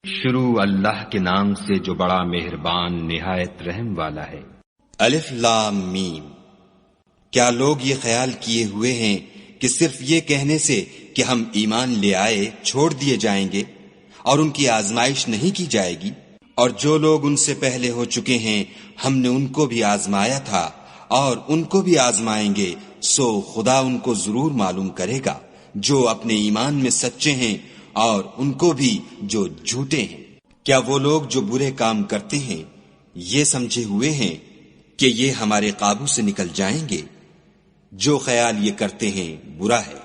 شروع اللہ کے نام سے جو بڑا مہربان نہایت رحم والا ہے۔ الف لام میم۔ کیا لوگ یہ خیال کیے ہوئے ہیں کہ صرف یہ کہنے سے کہ ہم ایمان لے آئے چھوڑ دیے جائیں گے اور ان کی آزمائش نہیں کی جائے گی؟ اور جو لوگ ان سے پہلے ہو چکے ہیں ہم نے ان کو بھی آزمایا تھا اور ان کو بھی آزمائیں گے، سو خدا ان کو ضرور معلوم کرے گا جو اپنے ایمان میں سچے ہیں اور ان کو بھی جو جھوٹے ہیں۔ کیا وہ لوگ جو برے کام کرتے ہیں یہ سمجھے ہوئے ہیں کہ یہ ہمارے قابو سے نکل جائیں گے؟ جو خیال یہ کرتے ہیں برا ہے۔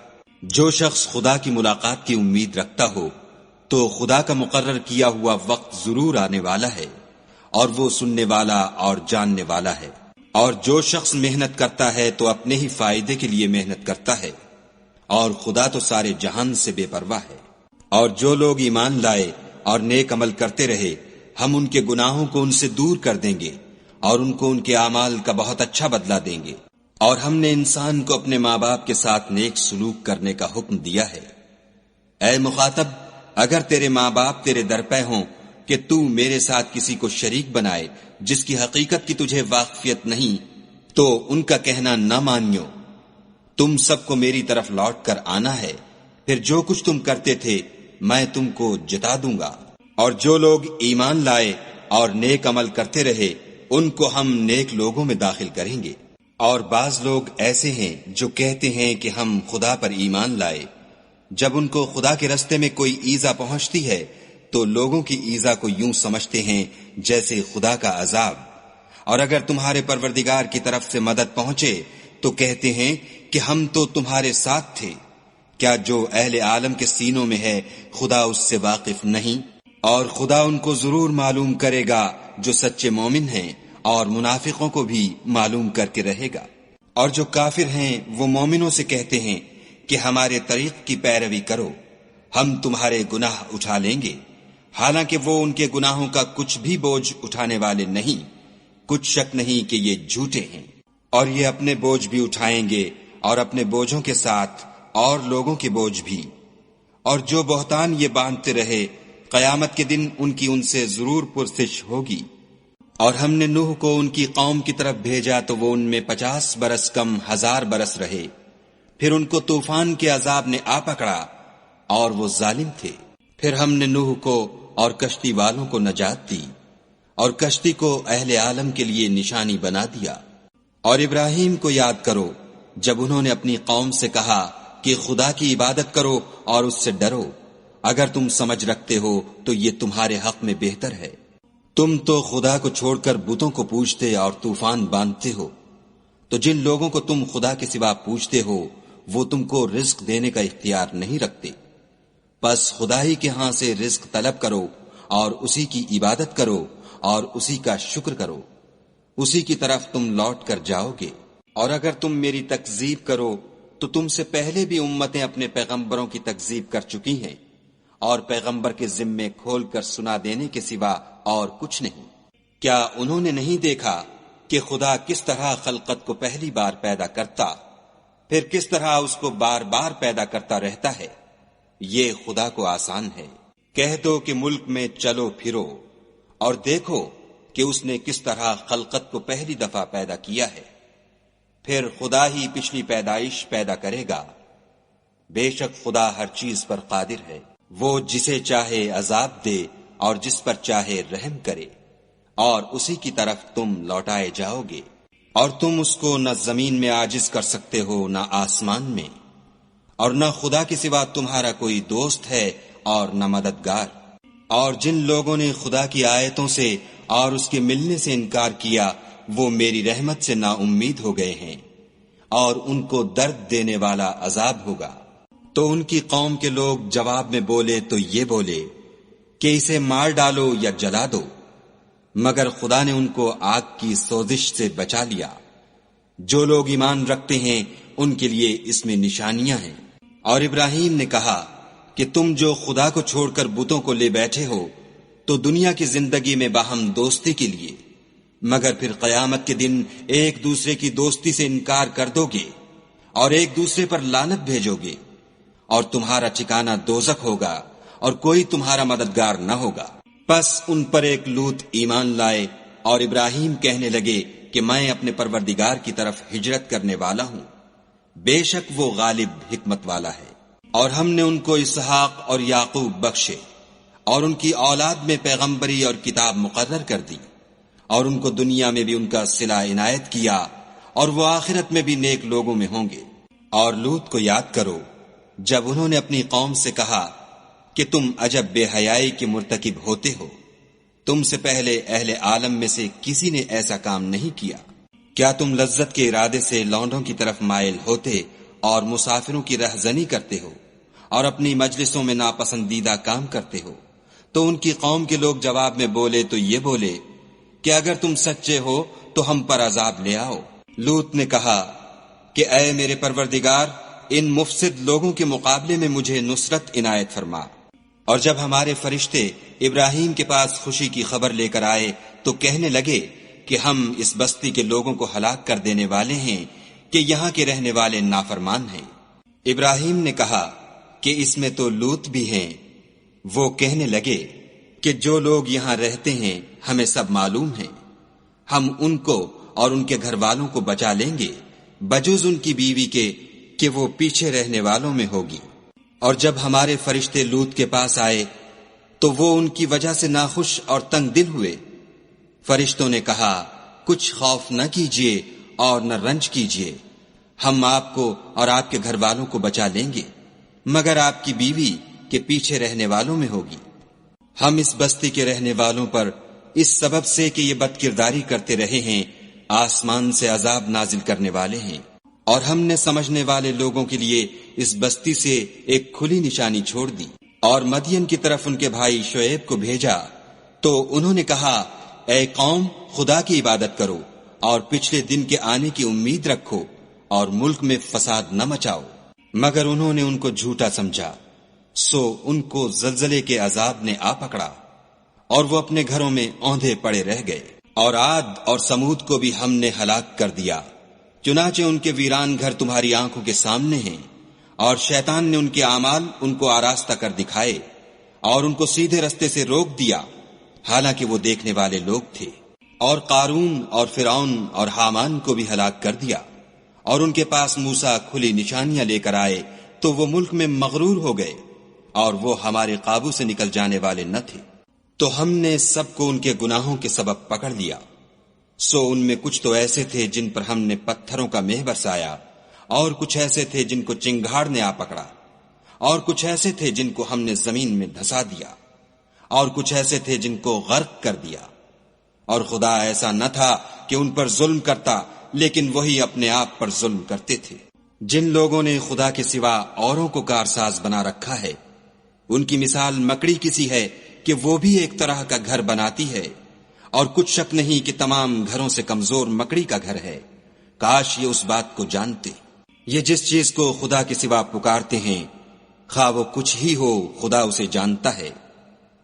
جو شخص خدا کی ملاقات کی امید رکھتا ہو تو خدا کا مقرر کیا ہوا وقت ضرور آنے والا ہے اور وہ سننے والا اور جاننے والا ہے۔ اور جو شخص محنت کرتا ہے تو اپنے ہی فائدے کے لیے محنت کرتا ہے، اور خدا تو سارے جہان سے بے پرواہ ہے۔ اور جو لوگ ایمان لائے اور نیک عمل کرتے رہے ہم ان کے گناہوں کو ان سے دور کر دیں گے اور ان کو ان کے اعمال کا بہت اچھا بدلہ دیں گے۔ اور ہم نے انسان کو اپنے ماں باپ کے ساتھ نیک سلوک کرنے کا حکم دیا ہے۔ اے مخاطب، اگر تیرے ماں باپ تیرے در پہ ہوں کہ تو میرے ساتھ کسی کو شریک بنائے جس کی حقیقت کی تجھے واقفیت نہیں، تو ان کا کہنا نہ مانیو۔ تم سب کو میری طرف لوٹ کر آنا ہے، پھر جو کچھ تم کرتے تھے میں تم کو جتا دوں گا۔ اور جو لوگ ایمان لائے اور نیک عمل کرتے رہے ان کو ہم نیک لوگوں میں داخل کریں گے۔ اور بعض لوگ ایسے ہیں جو کہتے ہیں کہ ہم خدا پر ایمان لائے، جب ان کو خدا کے رستے میں کوئی ایذا پہنچتی ہے تو لوگوں کی ایذا کو یوں سمجھتے ہیں جیسے خدا کا عذاب۔ اور اگر تمہارے پروردگار کی طرف سے مدد پہنچے تو کہتے ہیں کہ ہم تو تمہارے ساتھ تھے۔ کیا جو اہل عالم کے سینوں میں ہے خدا اس سے واقف نہیں؟ اور خدا ان کو ضرور معلوم کرے گا جو سچے مومن ہیں، اور منافقوں کو بھی معلوم کر کے رہے گا۔ اور جو کافر ہیں وہ مومنوں سے کہتے ہیں کہ ہمارے طریق کی پیروی کرو، ہم تمہارے گناہ اٹھا لیں گے، حالانکہ وہ ان کے گناہوں کا کچھ بھی بوجھ اٹھانے والے نہیں۔ کچھ شک نہیں کہ یہ جھوٹے ہیں، اور یہ اپنے بوجھ بھی اٹھائیں گے اور اپنے بوجھوں کے ساتھ اور لوگوں کے بوجھ بھی۔ اور جو بہتان یہ باندھتے رہے قیامت کے دن ان کی ان سے ضرور پرسش ہوگی۔ اور ہم نے نوح کو ان کی قوم کی طرف بھیجا تو وہ ان میں 50 برس کم 1000 برس رہے، پھر ان کو طوفان کے عذاب نے آ پکڑا اور وہ ظالم تھے۔ پھر ہم نے نوح کو اور کشتی والوں کو نجات دی اور کشتی کو اہل عالم کے لیے نشانی بنا دیا۔ اور ابراہیم کو یاد کرو جب انہوں نے اپنی قوم سے کہا کہ خدا کی عبادت کرو اور اس سے ڈرو، اگر تم سمجھ رکھتے ہو تو یہ تمہارے حق میں بہتر ہے۔ تم تو خدا کو چھوڑ کر بتوں کو پوجتے اور طوفان باندھتے ہو، تو جن لوگوں کو تم خدا کے سوا پوجتے ہو وہ تم کو رزق دینے کا اختیار نہیں رکھتے۔ بس خدا ہی کے ہاں سے رزق طلب کرو اور اسی کی عبادت کرو اور اسی کا شکر کرو، اسی کی طرف تم لوٹ کر جاؤ گے۔ اور اگر تم میری تکذیب کرو تو تم سے پہلے بھی امتیں اپنے پیغمبروں کی تکذیب کر چکی ہیں، اور پیغمبر کے ذمے کھول کر سنا دینے کے سوا اور کچھ نہیں۔ کیا انہوں نے نہیں دیکھا کہ خدا کس طرح خلقت کو پہلی بار پیدا کرتا، پھر کس طرح اس کو بار بار پیدا کرتا رہتا ہے؟ یہ خدا کو آسان ہے۔ کہہ دو کہ ملک میں چلو پھرو اور دیکھو کہ اس نے کس طرح خلقت کو پہلی دفعہ پیدا کیا ہے، پھر خدا ہی پچھلی پیدائش پیدا کرے گا۔ بے شک خدا ہر چیز پر قادر ہے، وہ جسے چاہے عذاب دے اور جس پر چاہے رحم کرے، اور اسی کی طرف تم لوٹائے جاؤ گے۔ اور تم اس کو نہ زمین میں عاجز کر سکتے ہو نہ آسمان میں، اور نہ خدا کے سوا تمہارا کوئی دوست ہے اور نہ مددگار۔ اور جن لوگوں نے خدا کی آیتوں سے اور اس کے ملنے سے انکار کیا وہ میری رحمت سے نا امید ہو گئے ہیں، اور ان کو درد دینے والا عذاب ہوگا۔ تو ان کی قوم کے لوگ جواب میں بولے تو یہ بولے کہ اسے مار ڈالو یا جلا دو، مگر خدا نے ان کو آگ کی سوزش سے بچا لیا۔ جو لوگ ایمان رکھتے ہیں ان کے لیے اس میں نشانیاں ہیں۔ اور ابراہیم نے کہا کہ تم جو خدا کو چھوڑ کر بتوں کو لے بیٹھے ہو تو دنیا کی زندگی میں باہم دوستی کے لیے، مگر پھر قیامت کے دن ایک دوسرے کی دوستی سے انکار کر دو گے اور ایک دوسرے پر لعنت بھیجو گے، اور تمہارا ٹھکانہ دوزخ ہوگا اور کوئی تمہارا مددگار نہ ہوگا۔ پس ان پر ایک لوط ایمان لائے اور ابراہیم کہنے لگے کہ میں اپنے پروردگار کی طرف ہجرت کرنے والا ہوں، بے شک وہ غالب حکمت والا ہے۔ اور ہم نے ان کو اسحاق اور یعقوب بخشے اور ان کی اولاد میں پیغمبری اور کتاب مقرر کر دی، اور ان کو دنیا میں بھی ان کا صلہ عنایت کیا، اور وہ آخرت میں بھی نیک لوگوں میں ہوں گے۔ اور لوط کو یاد کرو جب انہوں نے اپنی قوم سے کہا کہ تم عجب بے حیائی کے مرتکب ہوتے ہو، تم سے پہلے اہل عالم میں سے کسی نے ایسا کام نہیں کیا۔ کیا تم لذت کے ارادے سے لونڈوں کی طرف مائل ہوتے اور مسافروں کی رہزنی کرتے ہو اور اپنی مجلسوں میں ناپسندیدہ کام کرتے ہو؟ تو ان کی قوم کے لوگ جواب میں بولے تو یہ بولے کہ اگر تم سچے ہو تو ہم پر عذاب لے آؤ۔ لوط نے کہا کہ اے میرے پروردگار، ان مفسد لوگوں کے مقابلے میں مجھے نصرت عنایت فرما۔ اور جب ہمارے فرشتے ابراہیم کے پاس خوشی کی خبر لے کر آئے تو کہنے لگے کہ ہم اس بستی کے لوگوں کو ہلاک کر دینے والے ہیں کہ یہاں کے رہنے والے نافرمان ہیں۔ ابراہیم نے کہا کہ اس میں تو لوط بھی ہیں۔ وہ کہنے لگے کہ جو لوگ یہاں رہتے ہیں ہمیں سب معلوم ہیں، ہم ان کو اور ان کے گھر والوں کو بچا لیں گے بجز ان کی بیوی کے کہ وہ پیچھے رہنے والوں میں ہوگی۔ اور جب ہمارے فرشتے لوط کے پاس آئے تو وہ ان کی وجہ سے ناخوش اور تنگ دل ہوئے۔ فرشتوں نے کہا کچھ خوف نہ کیجیے اور نہ رنج کیجیے، ہم آپ کو اور آپ کے گھر والوں کو بچا لیں گے، مگر آپ کی بیوی کے پیچھے رہنے والوں میں ہوگی۔ ہم اس بستی کے رہنے والوں پر اس سبب سے کہ یہ بد کرداری کرتے رہے ہیں آسمان سے عذاب نازل کرنے والے ہیں، اور ہم نے سمجھنے والے لوگوں کے لیے اس بستی سے ایک کھلی نشانی چھوڑ دی۔ اور مدین کی طرف ان کے بھائی شعیب کو بھیجا تو انہوں نے کہا اے قوم، خدا کی عبادت کرو اور پچھلے دن کے آنے کی امید رکھو اور ملک میں فساد نہ مچاؤ، مگر انہوں نے ان کو جھوٹا سمجھا، سو ان کو زلزلے کے عذاب نے آ پکڑا اور وہ اپنے گھروں میں اوندھے پڑے رہ گئے۔ اور عاد اور سمود کو بھی ہم نے ہلاک کر دیا، چنانچہ ان کے ویران گھر تمہاری آنکھوں کے سامنے ہیں، اور شیطان نے ان کے اعمال ان کو آراستہ کر دکھائے اور ان کو سیدھے رستے سے روک دیا، حالانکہ وہ دیکھنے والے لوگ تھے۔ اور قارون اور فرعون اور حامان کو بھی ہلاک کر دیا، اور ان کے پاس موسیٰ کھلی نشانیاں لے کر آئے تو وہ ملک میں مغرور ہو گئے اور وہ ہمارے قابو سے نکل جانے والے نہ تھے۔ تو ہم نے سب کو ان کے گناہوں کے سبب پکڑ لیا، سو ان میں کچھ تو ایسے تھے جن پر ہم نے پتھروں کا مہ برسایا، اور کچھ ایسے تھے جن کو چنگھاڑ نے آ پکڑا، اور کچھ ایسے تھے جن کو ہم نے زمین میں دھسا دیا، اور کچھ ایسے تھے جن کو غرق کر دیا۔ اور خدا ایسا نہ تھا کہ ان پر ظلم کرتا، لیکن وہی اپنے آپ پر ظلم کرتے تھے۔ جن لوگوں نے خدا کے سوا اوروں کو کارساز بنا رکھا ہے، ان کی مثال مکڑی کسی ہے کہ وہ بھی ایک طرح کا گھر بناتی ہے، اور کچھ شک نہیں کہ تمام گھروں سے کمزور مکڑی کا گھر ہے۔ کاش یہ اس بات کو جانتے۔ یہ جس چیز کو خدا کے سوا پکارتے ہیں، خواہ وہ کچھ ہی ہو، خدا اسے جانتا ہے،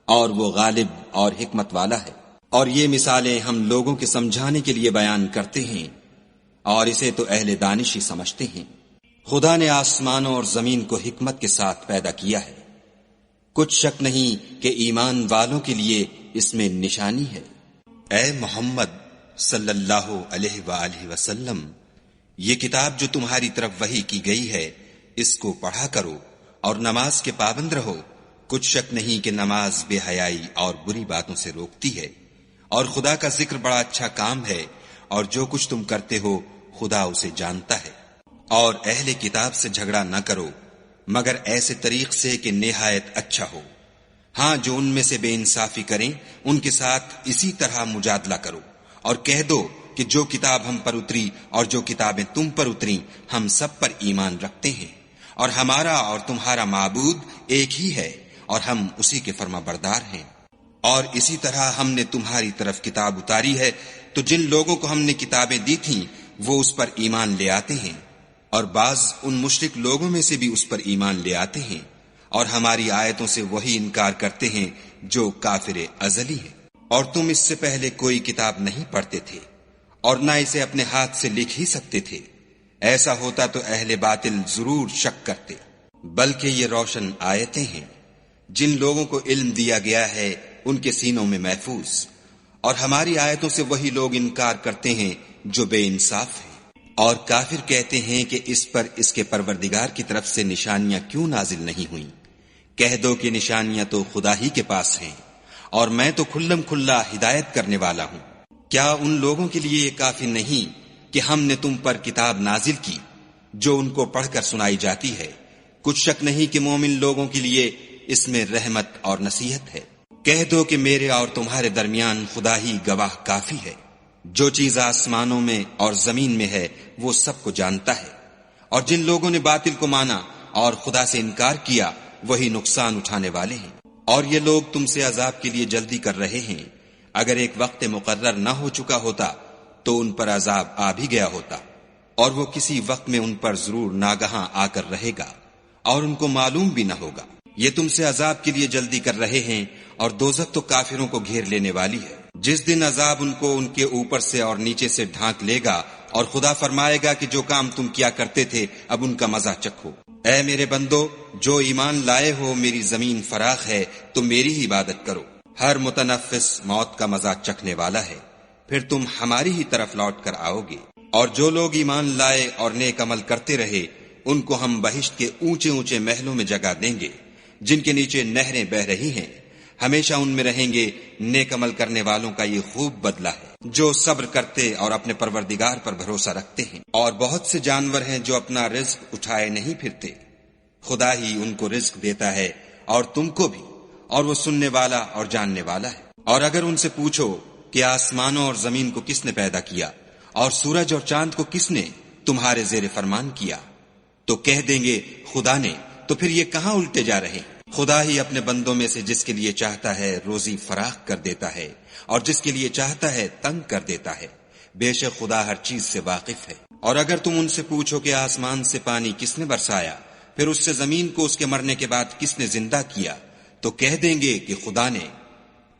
اور وہ غالب اور حکمت والا ہے۔ اور یہ مثالیں ہم لوگوں کے سمجھانے کے لیے بیان کرتے ہیں، اور اسے تو اہل دانش ہی سمجھتے ہیں۔ خدا نے آسمانوں اور زمین کو حکمت کے ساتھ پیدا کیا ہے، کچھ شک نہیں کہ ایمان والوں کے لیے اس میں نشانی ہے۔ اے محمد صلی اللہ علیہ وآلہ وسلم، یہ کتاب جو تمہاری طرف وحی کی گئی ہے، اس کو پڑھا کرو اور نماز کے پابند رہو۔ کچھ شک نہیں کہ نماز بے حیائی اور بری باتوں سے روکتی ہے، اور خدا کا ذکر بڑا اچھا کام ہے، اور جو کچھ تم کرتے ہو خدا اسے جانتا ہے۔ اور اہل کتاب سے جھگڑا نہ کرو مگر ایسے طریق سے کہ نہایت اچھا ہو۔ ہاں، جو ان میں سے بے انصافی کریں ان کے ساتھ اسی طرح مجادلہ کرو، اور کہہ دو کہ جو کتاب ہم پر اتری اور جو کتابیں تم پر اتری ہم سب پر ایمان رکھتے ہیں، اور ہمارا اور تمہارا معبود ایک ہی ہے، اور ہم اسی کے فرما بردار ہیں۔ اور اسی طرح ہم نے تمہاری طرف کتاب اتاری ہے، تو جن لوگوں کو ہم نے کتابیں دی تھیں وہ اس پر ایمان لے آتے ہیں، اور بعض ان مشرک لوگوں میں سے بھی اس پر ایمان لے آتے ہیں، اور ہماری آیتوں سے وہی انکار کرتے ہیں جو کافر ازلی ہیں۔ اور تم اس سے پہلے کوئی کتاب نہیں پڑھتے تھے، اور نہ اسے اپنے ہاتھ سے لکھ ہی سکتے تھے، ایسا ہوتا تو اہل باطل ضرور شک کرتے، بلکہ یہ روشن آیتیں ہیں جن لوگوں کو علم دیا گیا ہے ان کے سینوں میں محفوظ، اور ہماری آیتوں سے وہی لوگ انکار کرتے ہیں جو بے انصاف ہیں۔ اور کافر کہتے ہیں کہ اس پر اس کے پروردگار کی طرف سے نشانیاں کیوں نازل نہیں ہوئیں؟ کہہ دو کہ نشانیاں تو خدا ہی کے پاس ہیں، اور میں تو کھلم کھلا ہدایت کرنے والا ہوں۔ کیا ان لوگوں کے لیے یہ کافی نہیں کہ ہم نے تم پر کتاب نازل کی جو ان کو پڑھ کر سنائی جاتی ہے؟ کچھ شک نہیں کہ مومن لوگوں کے لیے اس میں رحمت اور نصیحت ہے۔ کہہ دو کہ میرے اور تمہارے درمیان خدا ہی گواہ کافی ہے، جو چیز آسمانوں میں اور زمین میں ہے وہ سب کو جانتا ہے۔ اور جن لوگوں نے باطل کو مانا اور خدا سے انکار کیا وہی نقصان اٹھانے والے ہیں۔ اور یہ لوگ تم سے عذاب کے لیے جلدی کر رہے ہیں، اگر ایک وقت مقرر نہ ہو چکا ہوتا تو ان پر عذاب آ بھی گیا ہوتا، اور وہ کسی وقت میں ان پر ضرور ناگہاں آ کر رہے گا، اور ان کو معلوم بھی نہ ہوگا۔ یہ تم سے عذاب کے لیے جلدی کر رہے ہیں، اور دوزخ تو کافروں کو گھیر لینے والی ہے۔ جس دن عذاب ان کو ان کے اوپر سے اور نیچے سے ڈھانک لے گا، اور خدا فرمائے گا کہ جو کام تم کیا کرتے تھے اب ان کا مزہ چکھو۔ اے میرے بندو، جو ایمان لائے ہو، میری زمین فراخ ہے، تم میری ہی عبادت کرو۔ ہر متنفس موت کا مزہ چکھنے والا ہے، پھر تم ہماری ہی طرف لوٹ کر آؤ گے۔ اور جو لوگ ایمان لائے اور نیک عمل کرتے رہے ان کو ہم بہشت کے اونچے اونچے محلوں میں جگہ دیں گے، جن کے نیچے نہریں بہ رہی ہیں، ہمیشہ ان میں رہیں گے۔ نیک عمل کرنے والوں کا یہ خوب بدلہ ہے، جو صبر کرتے اور اپنے پروردگار پر بھروسہ رکھتے ہیں۔ اور بہت سے جانور ہیں جو اپنا رزق اٹھائے نہیں پھرتے، خدا ہی ان کو رزق دیتا ہے اور تم کو بھی، اور وہ سننے والا اور جاننے والا ہے۔ اور اگر ان سے پوچھو کہ آسمانوں اور زمین کو کس نے پیدا کیا اور سورج اور چاند کو کس نے تمہارے زیر فرمان کیا، تو کہہ دیں گے خدا نے۔ تو پھر یہ کہاں الٹے جا رہے ہیں؟ خدا ہی اپنے بندوں میں سے جس کے لیے چاہتا ہے روزی فراخ کر دیتا ہے، اور جس کے لیے چاہتا ہے تنگ کر دیتا ہے۔ بے شک خدا ہر چیز سے واقف ہے۔ اور اگر تم ان سے پوچھو کہ آسمان سے پانی کس نے برسایا، پھر اس سے زمین کو اس کے مرنے کے بعد کس نے زندہ کیا، تو کہہ دیں گے کہ خدا نے۔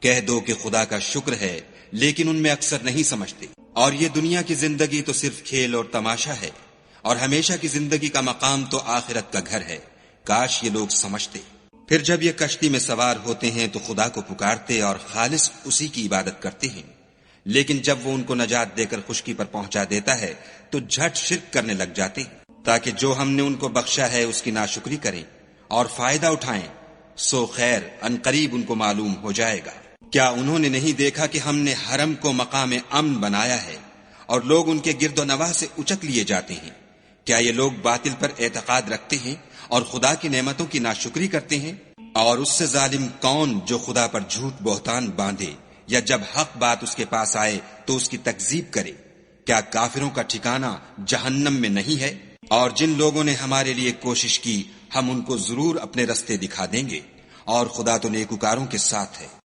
کہہ دو کہ خدا کا شکر ہے، لیکن ان میں اکثر نہیں سمجھتے۔ اور یہ دنیا کی زندگی تو صرف کھیل اور تماشا ہے، اور ہمیشہ کی زندگی کا مقام تو آخرت کا گھر ہے۔ کاش یہ لوگ سمجھتے۔ پھر جب یہ کشتی میں سوار ہوتے ہیں تو خدا کو پکارتے اور خالص اسی کی عبادت کرتے ہیں، لیکن جب وہ ان کو نجات دے کر خشکی پر پہنچا دیتا ہے تو جھٹ شرک کرنے لگ جاتے ہیں، تاکہ جو ہم نے ان کو بخشا ہے اس کی ناشکری کریں اور فائدہ اٹھائیں۔ سو خیر عنقریب ان کو معلوم ہو جائے گا۔ کیا انہوں نے نہیں دیکھا کہ ہم نے حرم کو مقام امن بنایا ہے اور لوگ ان کے گرد و نواح سے اچک لیے جاتے ہیں؟ کیا یہ لوگ باطل پر اعتقاد رکھتے ہیں اور خدا کی نعمتوں کی ناشکری کرتے ہیں؟ اور اس سے ظالم کون جو خدا پر جھوٹ بہتان باندھے یا جب حق بات اس کے پاس آئے تو اس کی تکذیب کرے؟ کیا کافروں کا ٹھکانہ جہنم میں نہیں ہے؟ اور جن لوگوں نے ہمارے لیے کوشش کی ہم ان کو ضرور اپنے رستے دکھا دیں گے، اور خدا تو نیکوکاروں کے ساتھ ہے۔